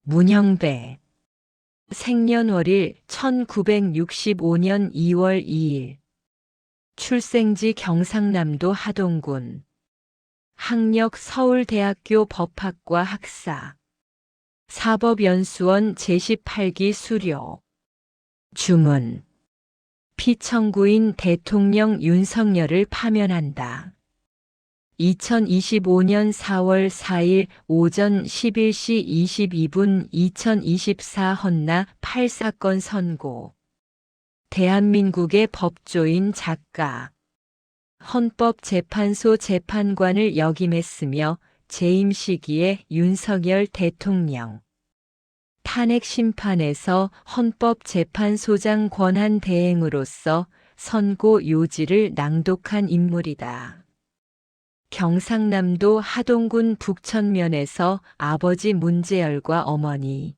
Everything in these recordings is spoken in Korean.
문형배. 생년월일 1965년 2월 2일. 출생지 경상남도 하동군. 학력 서울대학교 법학과 학사. 사법연수원 제18기 수료. 주문. 피청구인 대통령 윤석열을 파면한다. 2025년 4월 4일 오전 11시 22분 2024 헌나 8사건 선고. 대한민국의 법조인 작가. 헌법재판소 재판관을 역임했으며 재임 시기에 윤석열 대통령 탄핵 심판에서 헌법재판소장 권한 대행으로서 선고 요지를 낭독한 인물이다. 경상남도 하동군 북천면에서 아버지 문재열과 어머니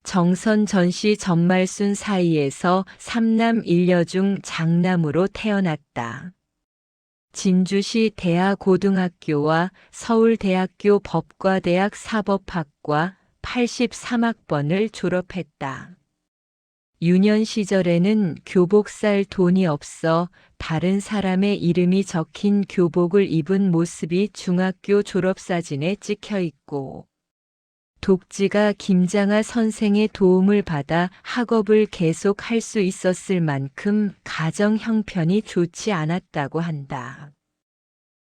정선 전씨 전말순 사이에서 삼남 일녀 중 장남으로 태어났다. 진주시 대하고등학교와 서울대학교 법과대학 사법학과 83학번을 졸업했다. 유년 시절에는 교복 살 돈이 없어 다른 사람의 이름이 적힌 교복을 입은 모습이 중학교 졸업사진에 찍혀 있고, 독지가 김장하 선생의 도움을 받아 학업을 계속할 수 있었을 만큼 가정 형편이 좋지 않았다고 한다.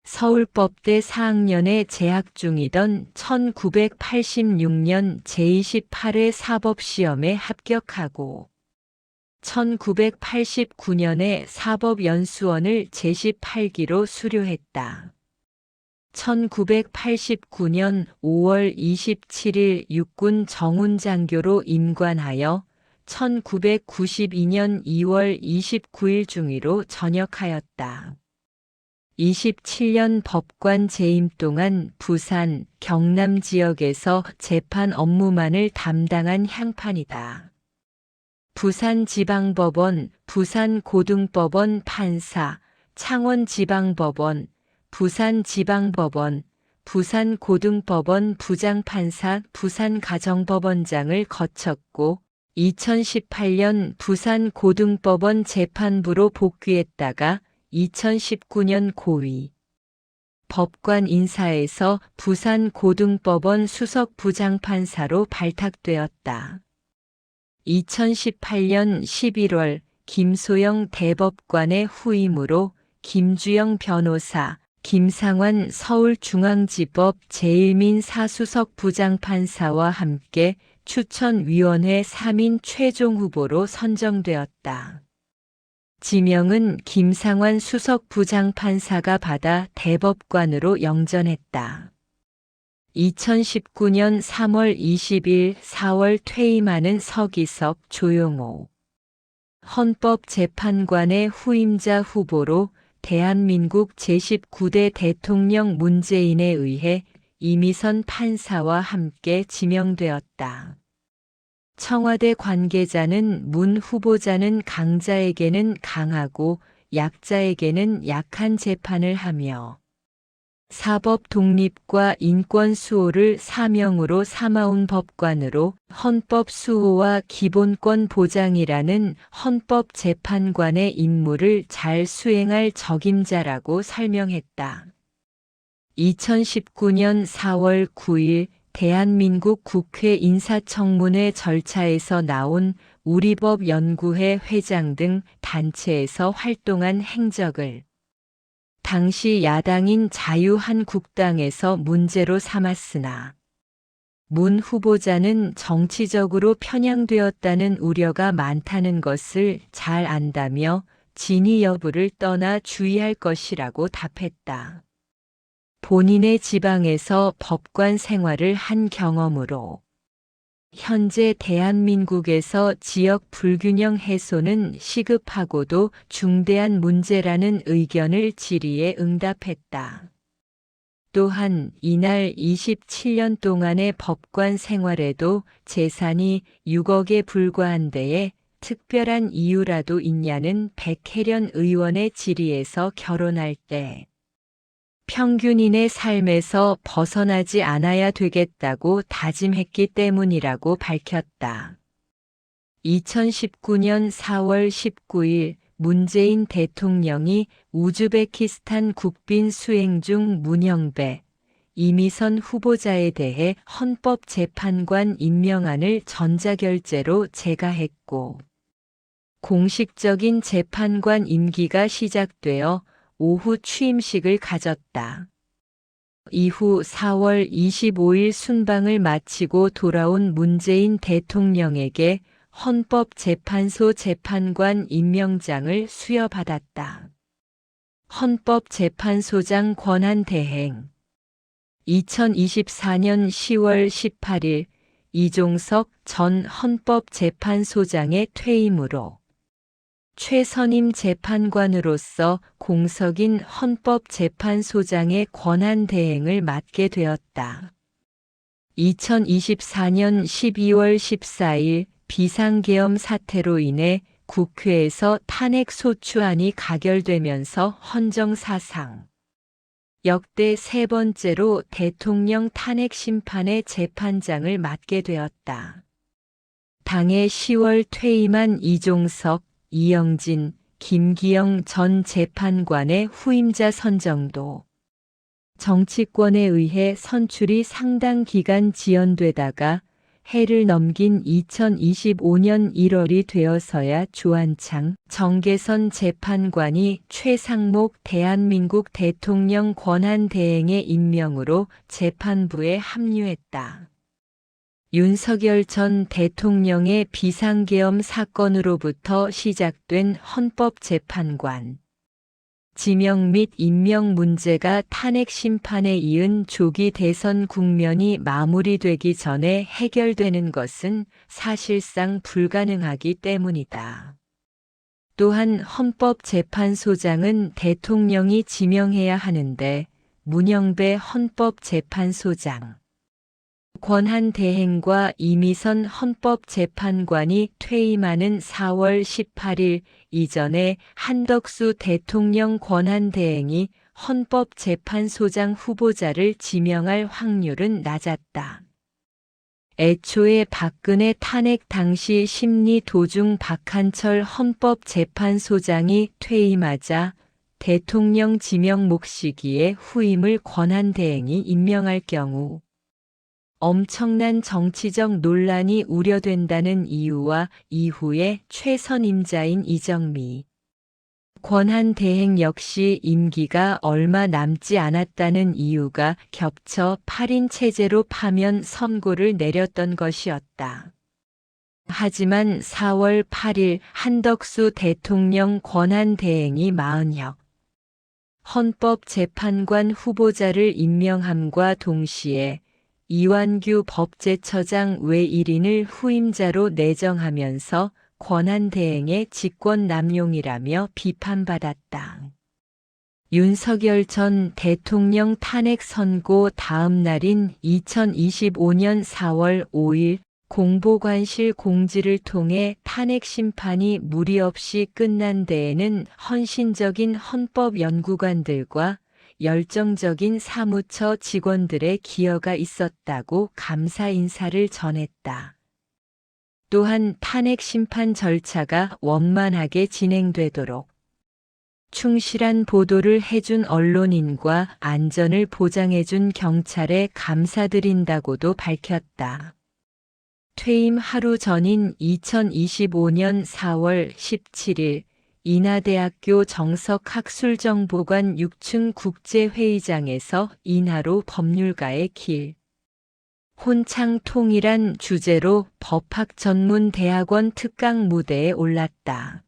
서울법대 4학년에 재학 중이던 1986년 제28회 사법시험에 합격하고 1989년에 사법연수원을 제18기로 수료했다. 1989년 5월 27일 육군 정훈장교로 임관하여 1992년 2월 29일 중위로 전역하였다. 27년 법관 재임 동안 부산, 경남 지역에서 재판 업무만을 담당한 향판이다. 부산지방법원, 부산고등법원 판사, 창원지방법원, 부산지방법원, 부산고등법원 부장판사, 부산가정법원장을 거쳤고 2018년 부산고등법원 재판부로 복귀했다가 2019년 고위 법관 인사에서 부산고등법원 수석부장판사로 발탁되었다. 2018년 11월 김소영 대법관의 후임으로 김주영 변호사, 김상환 서울중앙지법 제1민사수석 부장판사와 함께 추천위원회 3인 최종 후보로 선정되었다. 지명은 김상환 수석 부장판사가 받아 대법관으로 영전했다. 2019년 3월 20일 4월 퇴임하는 서기석, 조용호 헌법재판관의 후임자 후보로 대한민국 제19대 대통령 문재인에 의해 이미선 판사와 함께 지명되었다. 청와대 관계자는 문 후보자는 강자에게는 강하고 약자에게는 약한 재판을 하며 사법 독립과 인권 수호를 사명으로 삼아온 법관으로 헌법 수호와 기본권 보장이라는 헌법재판관의 임무를 잘 수행할 적임자라고 설명했다. 2019년 4월 9일 대한민국 국회 인사청문회 절차에서 나온 우리법연구회 회장 등 단체에서 활동한 행적을 당시 야당인 자유한국당에서 문제로 삼았으나 문 후보자는 정치적으로 편향되었다는 우려가 많다는 것을 잘 안다며 진위 여부를 떠나 주의할 것이라고 답했다. 본인의 지방에서 법관 생활을 한 경험으로 현재 대한민국에서 지역 불균형 해소는 시급하고도 중대한 문제라는 의견을 질의에 응답했다. 또한 이날 27년 동안의 법관 생활에도 재산이 6억에 불과한 데에 특별한 이유라도 있냐는 백혜련 의원의 질의에서 결혼할 때 평균인의 삶에서 벗어나지 않아야 되겠다고 다짐했기 때문이라고 밝혔다. 2019년 4월 19일 문재인 대통령이 우즈베키스탄 국빈 수행 중 문영배, 이미선 후보자에 대해 헌법재판관 임명안을 전자결재로 제가했고, 공식적인 재판관 임기가 시작되어 오후 취임식을 가졌다. 이후 4월 25일 순방을 마치고 돌아온 문재인 대통령에게 헌법재판소 재판관 임명장을 수여받았다. 헌법재판소장 권한대행 2024년 10월 18일 이종석 전 헌법재판소장의 퇴임으로 최선임 재판관으로서 공석인 헌법재판소장의 권한대행을 맡게 되었다. 2024년 12월 14일 비상계엄 사태로 인해 국회에서 탄핵소추안이 가결되면서 헌정사상 역대 세 번째로 대통령 탄핵심판의 재판장을 맡게 되었다. 당해 10월 퇴임한 이종석, 이영진, 김기영 전 재판관의 후임자 선정도 정치권에 의해 선출이 상당 기간 지연되다가 해를 넘긴 2025년 1월이 되어서야 주한창 정계선 재판관이 최상목 대한민국 대통령 권한대행의 임명으로 재판부에 합류했다. 윤석열 전 대통령의 비상계엄 사건으로부터 시작된 헌법재판관 지명 및 임명 문제가 탄핵 심판에 이은 조기 대선 국면이 마무리되기 전에 해결되는 것은 사실상 불가능하기 때문이다. 또한 헌법재판소장은 대통령이 지명해야 하는데 문영배 헌법재판소장, 권한대행과 이미선 헌법재판관이 퇴임하는 4월 18일 이전에 한덕수 대통령 권한대행이 헌법재판소장 후보자를 지명할 확률은 낮았다. 애초에 박근혜 탄핵 당시 심리 도중 박한철 헌법재판소장이 퇴임하자 대통령 지명 목 시기에 후임을 권한대행이 임명할 경우 엄청난 정치적 논란이 우려된다는 이유와 이후에 최선임자인 이정미 권한대행 역시 임기가 얼마 남지 않았다는 이유가 겹쳐 8인 체제로 파면 선고를 내렸던 것이었다. 하지만 4월 8일 한덕수 대통령 권한대행이 마흔혁 헌법재판관 후보자를 임명함과 동시에 이완규 법제처장 외 1인을 후임자로 내정하면서 권한대행의 직권남용이라며 비판받았다. 윤석열 전 대통령 탄핵 선고 다음 날인 2025년 4월 5일 공보관실 공지를 통해 탄핵 심판이 무리 없이 끝난 데에는 헌신적인 헌법연구관들과 열정적인 사무처 직원들의 기여가 있었다고 감사 인사를 전했다. 또한 탄핵 심판 절차가 원만하게 진행되도록 충실한 보도를 해준 언론인과 안전을 보장해준 경찰에 감사드린다고도 밝혔다. 퇴임 하루 전인 2025년 4월 17일 인하대학교 정석학술정보관 6층 국제회의장에서 인하로 법률가의 길 혼창 통일한 주제로 법학전문대학원 특강 무대에 올랐다.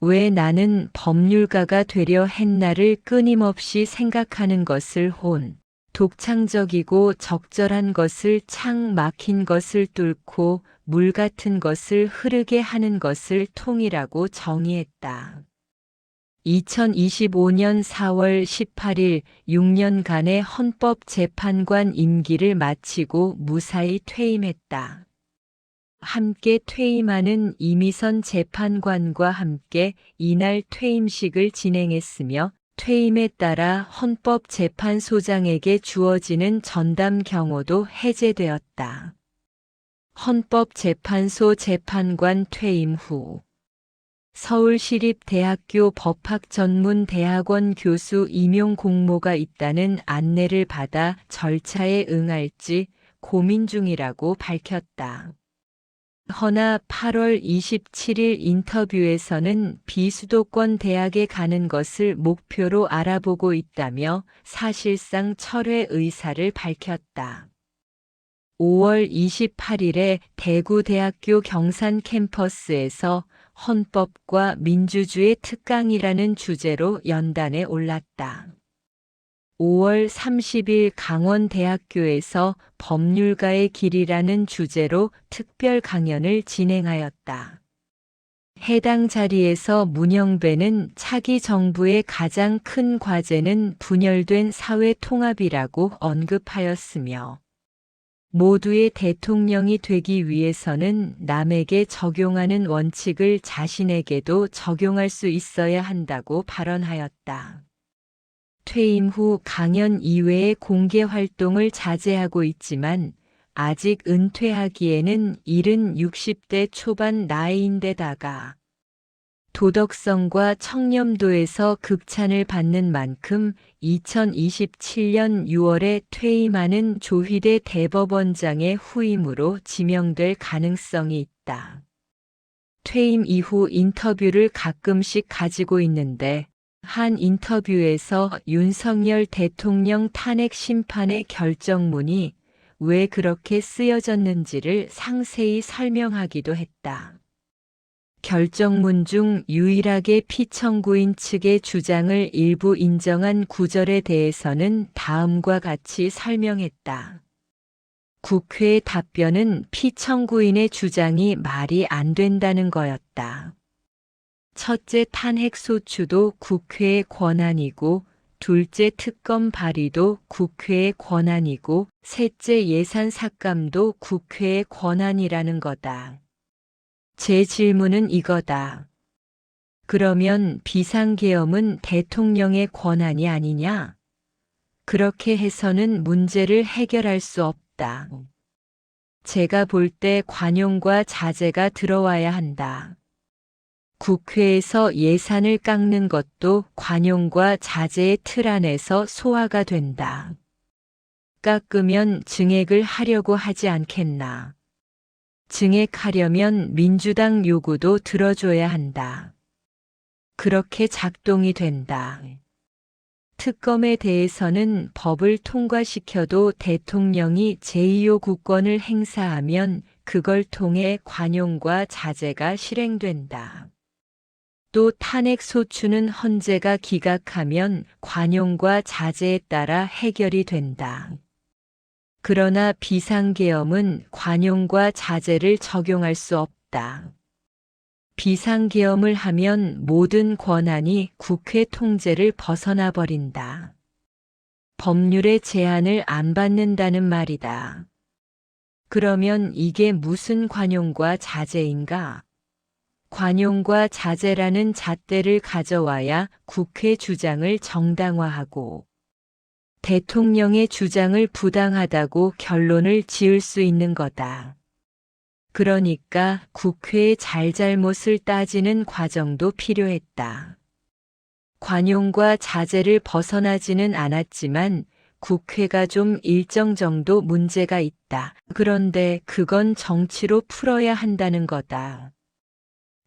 왜 나는 법률가가 되려 했나를 끊임없이 생각하는 것을 독창적이고 적절한 것을 창 막힌 것을 뚫고 물 같은 것을 흐르게 하는 것을 통이라고 정의했다. 2025년 4월 18일 6년간의 헌법재판관 임기를 마치고 무사히 퇴임했다. 함께 퇴임하는 이미선 재판관과 함께 이날 퇴임식을 진행했으며 퇴임에 따라 헌법재판소장에게 주어지는 전담 경호도 해제되었다. 헌법재판소 재판관 퇴임 후 서울시립대학교 법학전문대학원 교수 임용 공모가 있다는 안내를 받아 절차에 응할지 고민 중이라고 밝혔다. 허나 8월 27일 인터뷰에서는 비수도권 대학에 가는 것을 목표로 알아보고 있다며 사실상 철회 의사를 밝혔다. 5월 28일에 대구대학교 경산 캠퍼스에서 헌법과 민주주의 특강이라는 주제로 연단에 올랐다. 5월 30일 강원대학교에서 법률가의 길이라는 주제로 특별 강연을 진행하였다. 해당 자리에서 문영배는 차기 정부의 가장 큰 과제는 분열된 사회 통합이라고 언급하였으며 모두의 대통령이 되기 위해서는 남에게 적용하는 원칙을 자신에게도 적용할 수 있어야 한다고 발언하였다. 퇴임 후 강연 이외의 공개 활동을 자제하고 있지만 아직 은퇴하기에는 이른 60대 초반 나이인데다가 도덕성과 청렴도에서 극찬을 받는 만큼 2027년 6월에 퇴임하는 조희대 대법원장의 후임으로 지명될 가능성이 있다. 퇴임 이후 인터뷰를 가끔씩 가지고 있는데 한 인터뷰에서 윤석열 대통령 탄핵 심판의 결정문이 왜 그렇게 쓰여졌는지를 상세히 설명하기도 했다. 결정문 중 유일하게 피청구인 측의 주장을 일부 인정한 구절에 대해서는 다음과 같이 설명했다. 국회의 답변은 피청구인의 주장이 말이 안 된다는 거였다. 첫째, 탄핵소추도 국회의 권한이고, 둘째, 특검 발의도 국회의 권한이고, 셋째, 예산 삭감도 국회의 권한이라는 거다. 제 질문은 이거다. 그러면 비상계엄은 대통령의 권한이 아니냐? 그렇게 해서는 문제를 해결할 수 없다. 제가 볼 때 관용과 자제가 들어와야 한다. 국회에서 예산을 깎는 것도 관용과 자제의 틀 안에서 소화가 된다. 깎으면 증액을 하려고 하지 않겠나. 증액하려면 민주당 요구도 들어줘야 한다. 그렇게 작동이 된다. 특검에 대해서는 법을 통과시켜도 대통령이 제2호 국권을 행사하면 그걸 통해 관용과 자제가 실행된다. 또 탄핵소추는 헌재가 기각하면 관용과 자제에 따라 해결이 된다. 그러나 비상계엄은 관용과 자제를 적용할 수 없다. 비상계엄을 하면 모든 권한이 국회 통제를 벗어나 버린다. 법률의 제한을 안 받는다는 말이다. 그러면 이게 무슨 관용과 자제인가? 관용과 자제라는 잣대를 가져와야 국회 주장을 정당화하고 대통령의 주장을 부당하다고 결론을 지을 수 있는 거다. 그러니까 국회의 잘잘못을 따지는 과정도 필요했다. 관용과 자제를 벗어나지는 않았지만 국회가 좀 일정 정도 문제가 있다. 그런데 그건 정치로 풀어야 한다는 거다.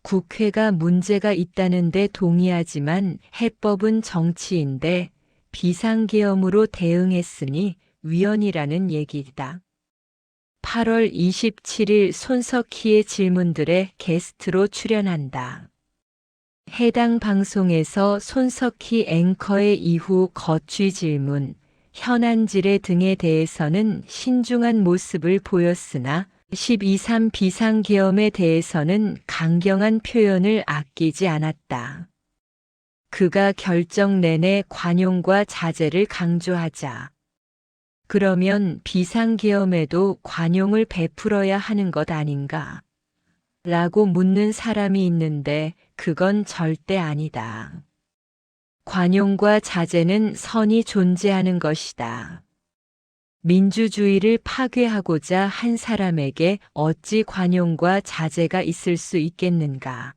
국회가 문제가 있다는데 동의하지만 해법은 정치인데 비상계엄으로 대응했으니 위헌이라는 얘기다. 8월 27일 손석희의 질문들에 게스트로 출연한다. 해당 방송에서 손석희 앵커의 이후 거취 질문, 현안 지뢰 등에 대해서는 신중한 모습을 보였으나 12.3 비상계엄에 대해서는 강경한 표현을 아끼지 않았다. 그가 결정 내내 관용과 자제를 강조하자. 그러면 비상계엄에도 관용을 베풀어야 하는 것 아닌가? 라고 묻는 사람이 있는데 그건 절대 아니다. 관용과 자제는 선이 존재하는 것이다. 민주주의를 파괴하고자 한 사람에게 어찌 관용과 자제가 있을 수 있겠는가?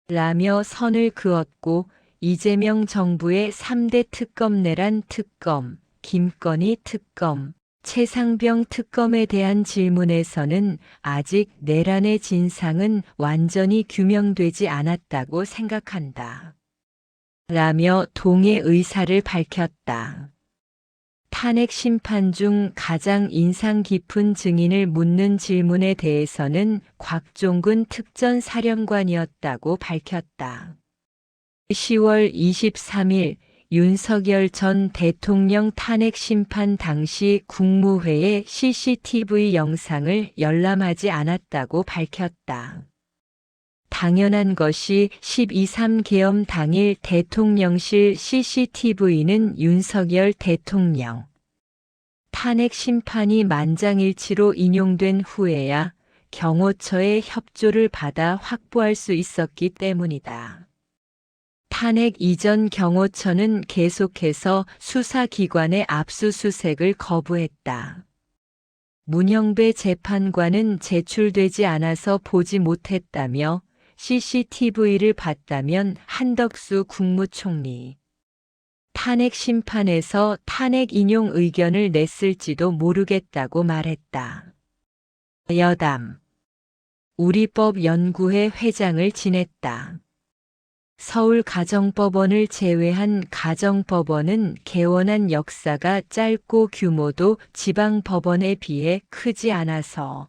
라며 선을 그었고 이재명 정부의 3대 특검 내란 특검, 김건희 특검, 최상병 특검에 대한 질문에서는 아직 내란의 진상은 완전히 규명되지 않았다고 생각한다. 라며 동의 의사를 밝혔다. 탄핵 심판 중 가장 인상 깊은 증인을 묻는 질문에 대해서는 곽종근 특전사령관이었다고 밝혔다. 10월 23일 윤석열 전 대통령 탄핵 심판 당시 국무회의 CCTV 영상을 열람하지 않았다고 밝혔다. 당연한 것이 12.3 계엄 당일 대통령실 CCTV는 윤석열 대통령 탄핵 심판이 만장일치로 인용된 후에야 경호처의 협조를 받아 확보할 수 있었기 때문이다. 탄핵 이전 경호처는 계속해서 수사기관의 압수수색을 거부했다. 문형배 재판관은 제출되지 않아서 보지 못했다며 CCTV를 봤다면 한덕수 국무총리 탄핵 심판에서 탄핵 인용 의견을 냈을지도 모르겠다고 말했다. 여담 우리법연구회 회장을 지냈다. 서울가정법원을 제외한 가정법원은 개원한 역사가 짧고 규모도 지방법원에 비해 크지 않아서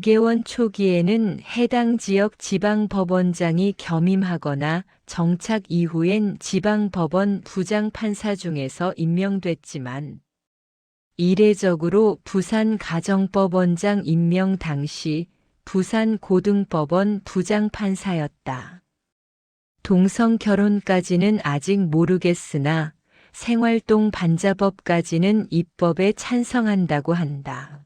개원 초기에는 해당 지역 지방법원장이 겸임하거나 정착 이후엔 지방법원 부장판사 중에서 임명됐지만 이례적으로 부산가정법원장 임명 당시 부산고등법원 부장판사였다. 동성 결혼까지는 아직 모르겠으나 생활동 반자법까지는 입법에 찬성한다고 한다.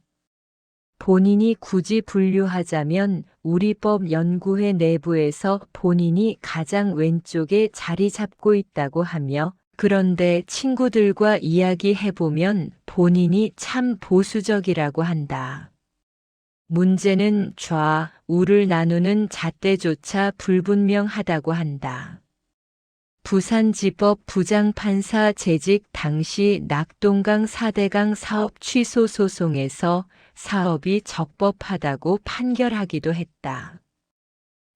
본인이 굳이 분류하자면 우리법연구회 내부에서 본인이 가장 왼쪽에 자리 잡고 있다고 하며 그런데 친구들과 이야기해보면 본인이 참 보수적이라고 한다. 문제는 좌, 우를 나누는 잣대조차 불분명하다고 한다. 부산지법 부장판사 재직 당시 낙동강 4대강 사업 취소 소송에서 사업이 적법하다고 판결하기도 했다.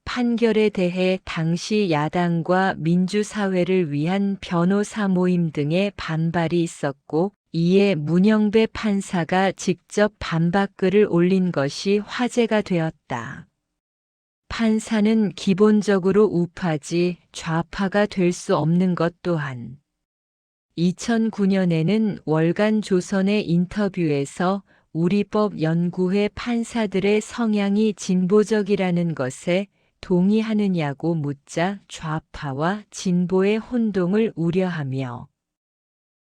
판결에 대해 당시 야당과 민주사회를 위한 변호사 모임 등의 반발이 있었고 이에 문형배 판사가 직접 반박글을 올린 것이 화제가 되었다. 판사는 기본적으로 우파지 좌파가 될 수 없는 것 또한 2009년에는 월간 조선의 인터뷰에서 우리법연구회 판사들의 성향이 진보적이라는 것에 동의하느냐고 묻자 좌파와 진보의 혼동을 우려하며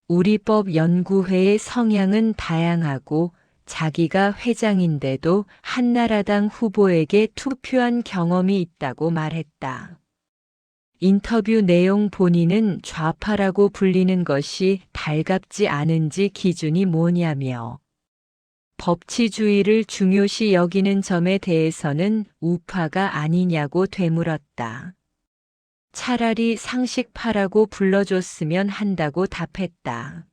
우리법연구회의 성향은 다양하고 자기가 회장인데도 한나라당 후보에게 투표한 경험이 있다고 말했다. 인터뷰 내용 본인은 좌파라고 불리는 것이 달갑지 않은지 기준이 뭐냐며 법치주의를 중요시 여기는 점에 대해서는 우파가 아니냐고 되물었다. 차라리 상식파라고 불러줬으면 한다고 답했다.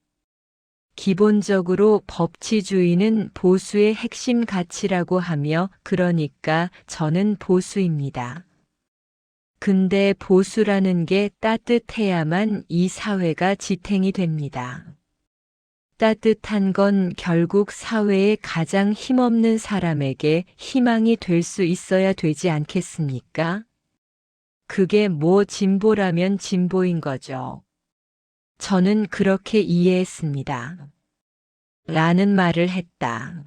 기본적으로 법치주의는 보수의 핵심 가치라고 하며 그러니까 저는 보수입니다. 근데 보수라는 게 따뜻해야만 이 사회가 지탱이 됩니다. 따뜻한 건 결국 사회의 가장 힘없는 사람에게 희망이 될 수 있어야 되지 않겠습니까? 그게 뭐 진보라면 진보인 거죠. 저는 그렇게 이해했습니다. 라는 말을 했다.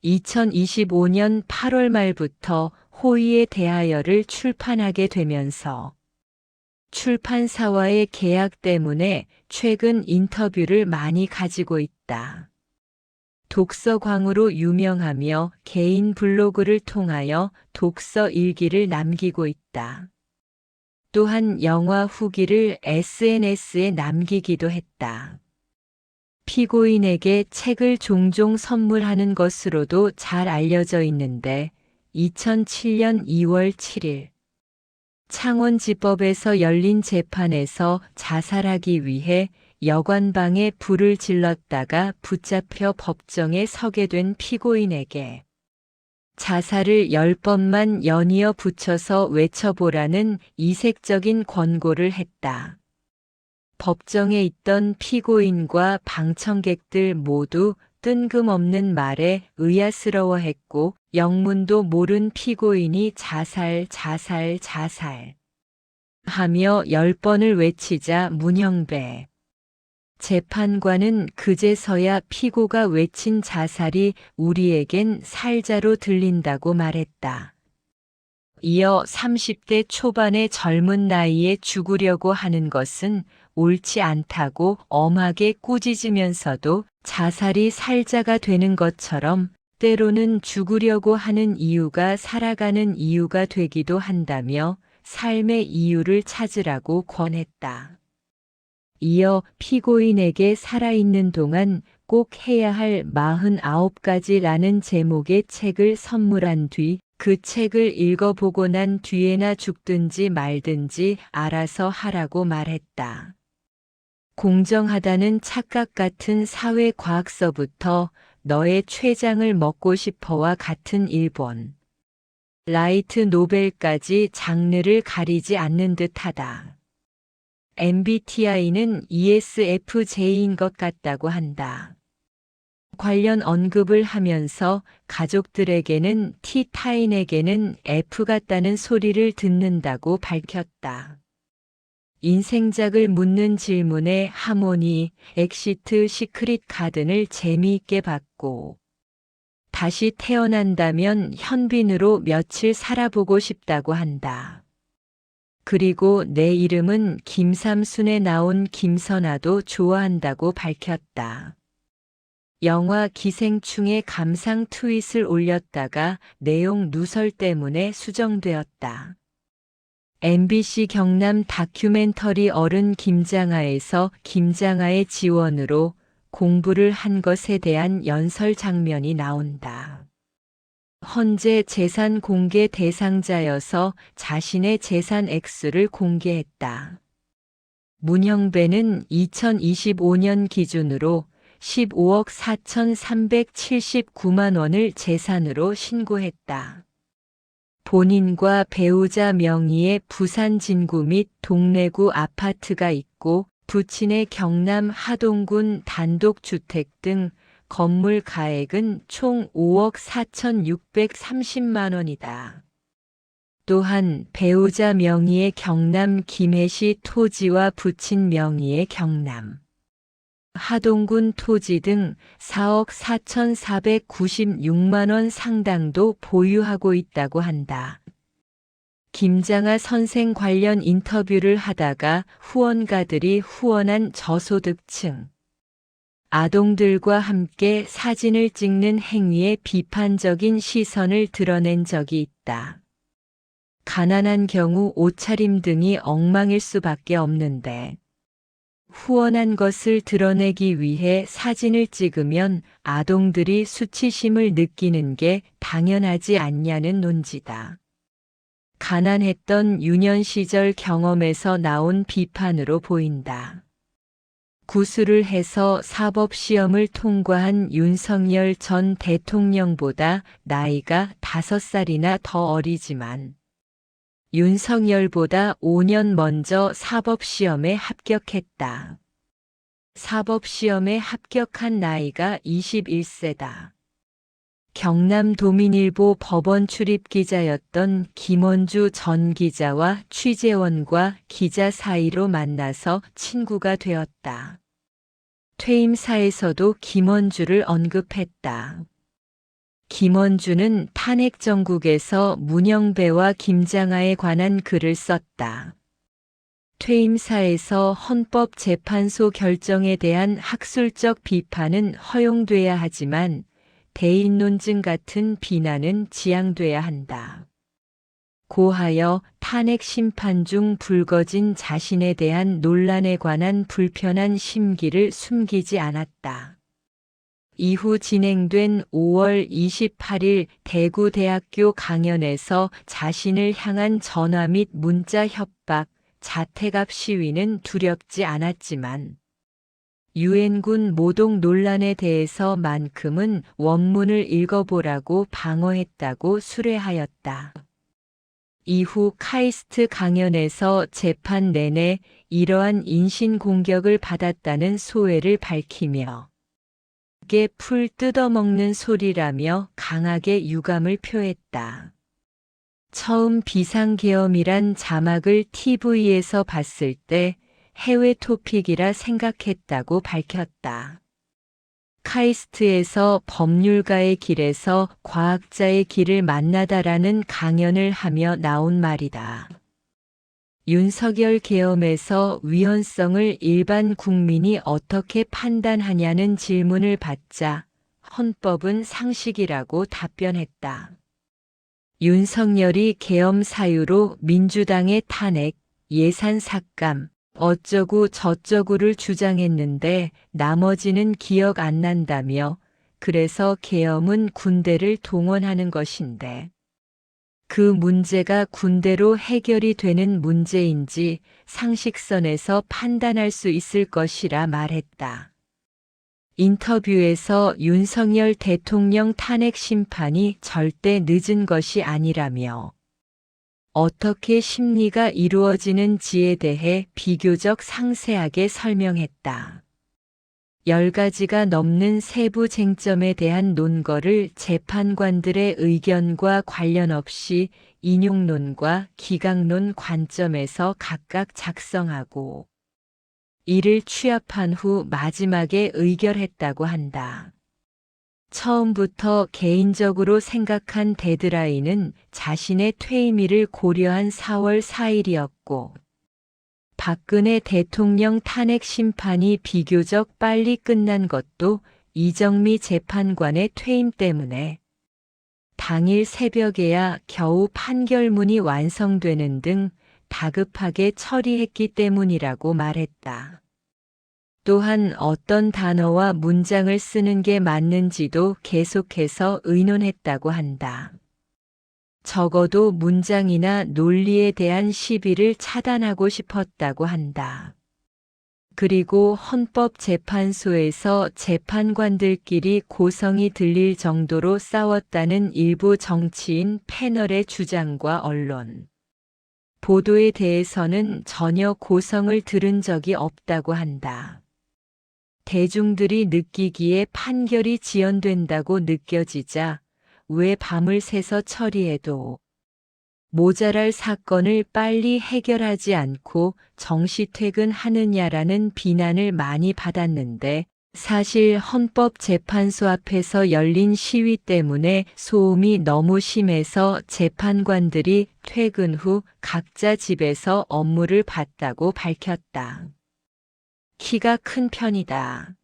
2025년 8월 말부터 호의에 대하여를 출판하게 되면서 출판사와의 계약 때문에 최근 인터뷰를 많이 가지고 있다. 독서광으로 유명하며 개인 블로그를 통하여 독서 일기를 남기고 있다. 또한 영화 후기를 SNS에 남기기도 했다. 피고인에게 책을 종종 선물하는 것으로도 잘 알려져 있는데 2007년 2월 7일 창원지법에서 열린 재판에서 자살하기 위해 여관방에 불을 질렀다가 붙잡혀 법정에 서게 된 피고인에게 자살을 10번만 연이어 붙여서 외쳐보라는 이색적인 권고를 했다. 법정에 있던 피고인과 방청객들 모두 뜬금없는 말에 의아스러워했고 영문도 모른 피고인이 자살 하며 10번을 외치자 문형배 재판관은 그제서야 피고가 외친 자살이 우리에겐 살자로 들린다고 말했다. 이어 30대 초반의 젊은 나이에 죽으려고 하는 것은 옳지 않다고 엄하게 꾸짖으면서도 자살이 살자가 되는 것처럼 때로는 죽으려고 하는 이유가 살아가는 이유가 되기도 한다며 삶의 이유를 찾으라고 권했다. 이어 피고인에게 살아있는 동안 꼭 해야 할 49가지라는 제목의 책을 선물한 뒤 그 책을 읽어보고 난 뒤에나 죽든지 말든지 알아서 하라고 말했다. 공정하다는 착각 같은 사회과학서부터 너의 췌장을 먹고 싶어와 같은 일본 라이트 노벨까지 장르를 가리지 않는 듯하다. MBTI는 ESFJ인 것 같다고 한다. 관련 언급을 하면서 가족들에게는 T 타인에게는 F 같다는 소리를 듣는다고 밝혔다. 인생작을 묻는 질문에 하모니, 엑시트 시크릿 가든을 재미있게 봤고 다시 태어난다면 현빈으로 며칠 살아보고 싶다고 한다. 그리고 내 이름은 김삼순에 나온 김선아도 좋아한다고 밝혔다. 영화 기생충의 감상 트윗을 올렸다가 내용 누설 때문에 수정되었다. MBC 경남 다큐멘터리 어른 김장아에서 김장아의 지원으로 공부를 한 것에 대한 연설 장면이 나온다. 헌재 재산 공개 대상자여서 자신의 재산 액수를 공개했다. 문형배는 2025년 기준으로 15억 4,379만 원을 재산으로 신고했다. 본인과 배우자 명의의 부산 진구 및 동래구 아파트가 있고 부친의 경남 하동군 단독주택 등 건물 가액은 총 5억 4,630만 원이다. 또한 배우자 명의의 경남 김해시 토지와 부친 명의의 경남 하동군 토지 등 4억 4,496만 원 상당도 보유하고 있다고 한다. 김장아 선생 관련 인터뷰를 하다가 후원가들이 후원한 저소득층 아동들과 함께 사진을 찍는 행위에 비판적인 시선을 드러낸 적이 있다. 가난한 경우 옷차림 등이 엉망일 수밖에 없는데 후원한 것을 드러내기 위해 사진을 찍으면 아동들이 수치심을 느끼는 게 당연하지 않냐는 논지다. 가난했던 유년 시절 경험에서 나온 비판으로 보인다. 구술을 해서 사법시험을 통과한 윤석열 전 대통령보다 나이가 5살이나 더 어리지만 윤석열보다 5년 먼저 사법시험에 합격했다. 사법시험에 합격한 나이가 21세다. 경남도민일보 법원 출입기자였던 김원주 전 기자와 취재원과 기자 사이로 만나서 친구가 되었다. 퇴임사에서도 김원주를 언급했다. 김원주는 탄핵정국에서 문형배와 김장아에 관한 글을 썼다. 퇴임사에서 헌법재판소 결정에 대한 학술적 비판은 허용돼야 하지만 대인론증 같은 비난은 지양돼야 한다. 고하여 탄핵 심판 중 불거진 자신에 대한 논란에 관한 불편한 심기를 숨기지 않았다. 이후 진행된 5월 28일 대구대학교 강연에서 자신을 향한 전화 및 문자 협박, 자택 앞 시위는 두렵지 않았지만 유엔군 모독 논란에 대해서만큼은 원문을 읽어보라고 방어했다고 수뢰하였다. 이후 카이스트 강연에서 재판 내내 이러한 인신공격을 받았다는 소회를 밝히며 이게 풀 뜯어먹는 소리라며 강하게 유감을 표했다. 처음 비상계엄이란 자막을 TV에서 봤을 때 해외 토픽이라 생각했다고 밝혔다. 카이스트에서 법률가의 길에서 과학자의 길을 만나다라는 강연을 하며 나온 말이다. 윤석열 계엄에서 위헌성을 일반 국민이 어떻게 판단하냐는 질문을 받자 헌법은 상식이라고 답변했다. 윤석열이 계엄 사유로 민주당의 탄핵, 예산 삭감, 어쩌고 저쩌고를 주장했는데 나머지는 기억 안 난다며 그래서 계엄은 군대를 동원하는 것인데 그 문제가 군대로 해결이 되는 문제인지 상식선에서 판단할 수 있을 것이라 말했다. 인터뷰에서 윤석열 대통령 탄핵 심판이 절대 늦은 것이 아니라며 어떻게 심리가 이루어지는지에 대해 비교적 상세하게 설명했다. 10가지가 넘는 세부 쟁점에 대한 논거를 재판관들의 의견과 관련 없이 인용론과 기각론 관점에서 각각 작성하고 이를 취합한 후 마지막에 의결했다고 한다. 처음부터 개인적으로 생각한 데드라인은 자신의 퇴임일을 고려한 4월 4일이었고 박근혜 대통령 탄핵 심판이 비교적 빨리 끝난 것도 이정미 재판관의 퇴임 때문에 당일 새벽에야 겨우 판결문이 완성되는 등 다급하게 처리했기 때문이라고 말했다. 또한 어떤 단어와 문장을 쓰는 게 맞는지도 계속해서 의논했다고 한다. 적어도 문장이나 논리에 대한 시비를 차단하고 싶었다고 한다. 그리고 헌법재판소에서 재판관들끼리 고성이 들릴 정도로 싸웠다는 일부 정치인 패널의 주장과 언론 보도에 대해서는 전혀 고성을 들은 적이 없다고 한다. 대중들이 느끼기에 판결이 지연된다고 느껴지자 왜 밤을 새서 처리해도 모자랄 사건을 빨리 해결하지 않고 정시퇴근하느냐라는 비난을 많이 받았는데 사실 헌법재판소 앞에서 열린 시위 때문에 소음이 너무 심해서 재판관들이 퇴근 후 각자 집에서 업무를 봤다고 밝혔다. 키가 큰 편이다.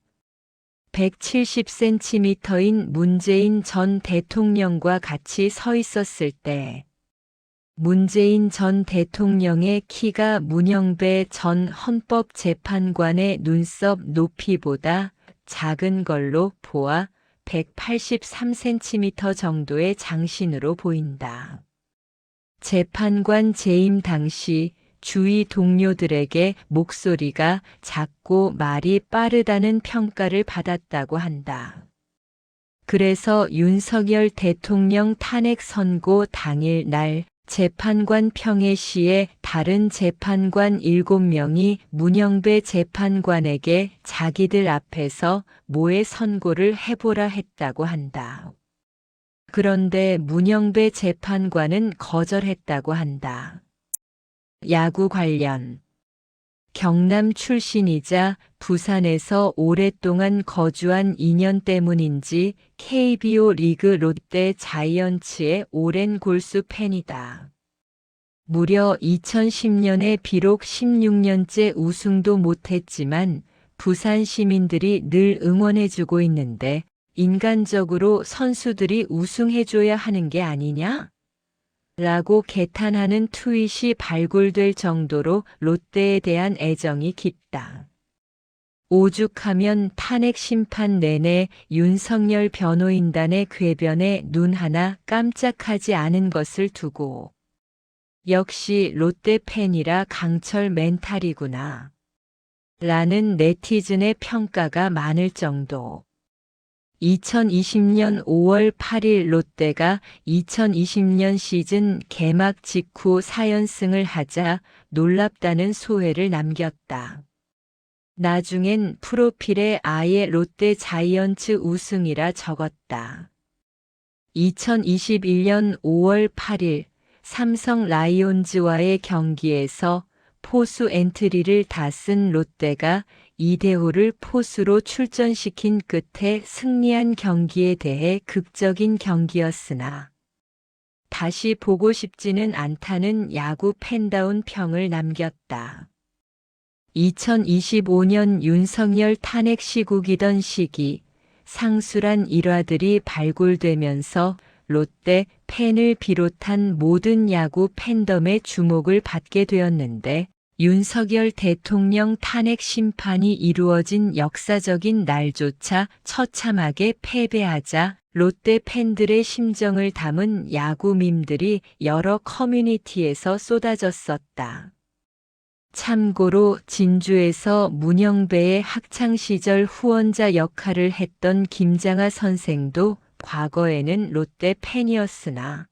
170cm인 문재인 전 대통령과 같이 서 있었을 때 문재인 전 대통령의 키가 문영배 전 헌법재판관의 눈썹 높이보다 작은 걸로 보아 183cm 정도의 장신으로 보인다. 재판관 재임 당시 주위 동료들에게 목소리가 작고 말이 빠르다는 평가를 받았다고 한다. 그래서 윤석열 대통령 탄핵 선고 당일 날 재판관 평해시에 다른 재판관 7명이 문영배 재판관에게 자기들 앞에서 모해 선고를 해보라 했다고 한다. 그런데 문영배 재판관은 거절했다고 한다. 야구 관련 경남 출신이자 부산에서 오랫동안 거주한 인연 때문인지 KBO 리그 롯데 자이언츠의 오랜 골수 팬이다. 무려 2010년에 비록 16년째 우승도 못했지만 부산 시민들이 늘 응원해주고 있는데 인간적으로 선수들이 우승해줘야 하는 게 아니냐? 라고 개탄하는 트윗이 발굴될 정도로 롯데에 대한 애정이 깊다. 오죽하면 탄핵 심판 내내 윤석열 변호인단의 궤변에 눈 하나 깜짝하지 않은 것을 두고 역시 롯데 팬이라 강철 멘탈이구나 라는 네티즌의 평가가 많을 정도. 2020년 5월 8일 롯데가 2020년 시즌 개막 직후 4연승을 하자 놀랍다는 소회를 남겼다. 나중엔 프로필에 아예 롯데 자이언츠 우승이라 적었다. 2021년 5월 8일 삼성 라이온즈와의 경기에서 포수 엔트리를 다 쓴 롯데가 이대호를 포수로 출전시킨 끝에 승리한 경기에 대해 극적인 경기였으나 다시 보고 싶지는 않다는 야구 팬다운 평을 남겼다. 2025년 윤석열 탄핵 시국이던 시기 상술한 일화들이 발굴되면서 롯데 팬을 비롯한 모든 야구 팬덤의 주목을 받게 되었는데 윤석열 대통령 탄핵 심판이 이루어진 역사적인 날조차 처참하게 패배하자 롯데 팬들의 심정을 담은 야구 밈들이 여러 커뮤니티에서 쏟아졌었다. 참고로 진주에서 문영배의 학창시절 후원자 역할을 했던 김장하 선생도 과거에는 롯데 팬이었으나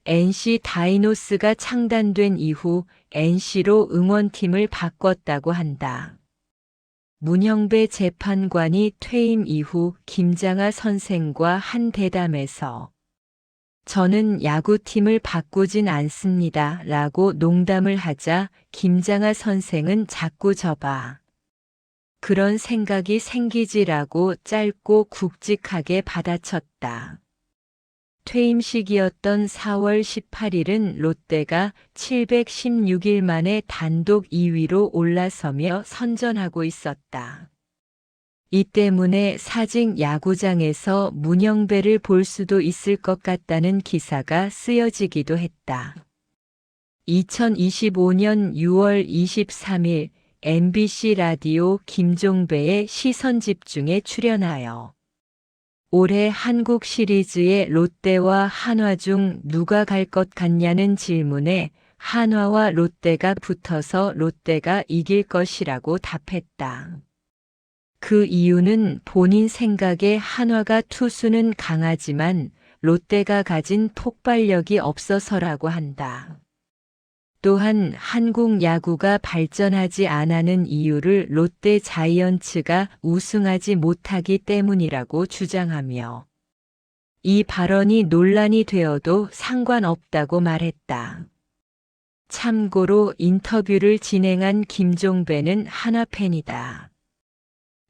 NC 다이노스가 창단된 이후 NC로 응원팀을 바꿨다고 한다. 문영배 재판관이 퇴임 이후 김장하 선생과 한 대담에서 저는 야구팀을 바꾸진 않습니다 라고 농담을 하자 김장하 선생은 자꾸 저봐. 그런 생각이 생기지라고 짧고 굵직하게 받아쳤다. 퇴임식이었던 4월 18일은 롯데가 716일 만에 단독 2위로 올라서며 선전하고 있었다. 이 때문에 사직 야구장에서 문영배를 볼 수도 있을 것 같다는 기사가 쓰여지기도 했다. 2025년 6월 23일 MBC 라디오 김종배의 시선집중에 출연하여 올해 한국 시리즈의 롯데와 한화 중 누가 갈 것 같냐는 질문에 한화와 롯데가 붙어서 롯데가 이길 것이라고 답했다. 그 이유는 본인 생각에 한화가 투수는 강하지만 롯데가 가진 폭발력이 없어서라고 한다. 또한 한국 야구가 발전하지 않아는 이유를 롯데 자이언츠가 우승하지 못하기 때문이라고 주장하며 이 발언이 논란이 되어도 상관없다고 말했다. 참고로 인터뷰를 진행한 김종배는 한화 팬이다.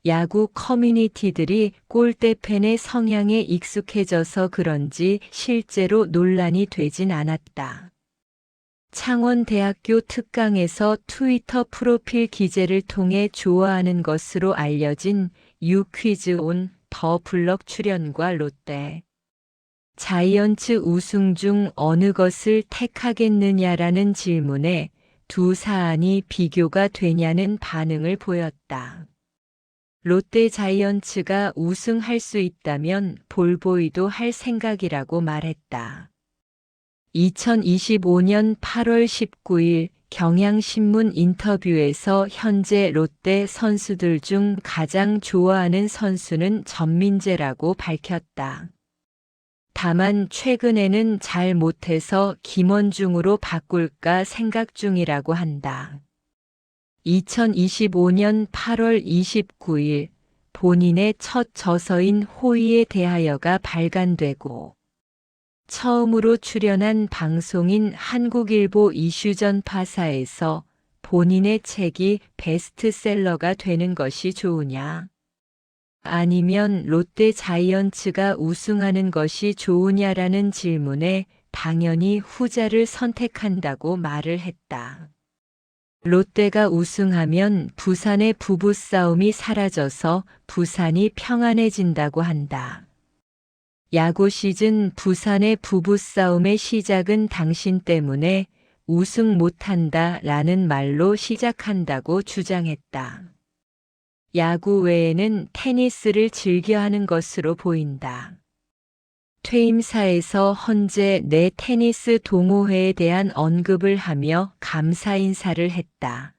야구 커뮤니티들이 골대 팬의 성향에 익숙해져서 그런지 실제로 논란이 되진 않았다. 창원대학교 특강에서 트위터 프로필 기재를 통해 좋아하는 것으로 알려진 유퀴즈 온 더 블럭 출연과 롯데 자이언츠 우승 중 어느 것을 택하겠느냐라는 질문에 두 사안이 비교가 되냐는 반응을 보였다. 롯데 자이언츠가 우승할 수 있다면 볼보이도 할 생각이라고 말했다. 2025년 8월 19일 경향신문 인터뷰에서 현재 롯데 선수들 중 가장 좋아하는 선수는 전민재라고 밝혔다. 다만 최근에는 잘 못해서 김원중으로 바꿀까 생각 중이라고 한다. 2025년 8월 29일 본인의 첫 저서인 호의에 대하여가 발간되고 처음으로 출연한 방송인 한국일보 이슈전파사에서 본인의 책이 베스트셀러가 되는 것이 좋으냐? 아니면 롯데 자이언츠가 우승하는 것이 좋으냐라는 질문에 당연히 후자를 선택한다고 말을 했다. 롯데가 우승하면 부산의 부부싸움이 사라져서 부산이 평안해진다고 한다. 야구 시즌 부산의 부부싸움의 시작은 당신 때문에 우승 못한다 라는 말로 시작한다고 주장했다. 야구 외에는 테니스를 즐겨하는 것으로 보인다. 퇴임사에서 헌재 내 테니스 동호회에 대한 언급을 하며 감사 인사를 했다.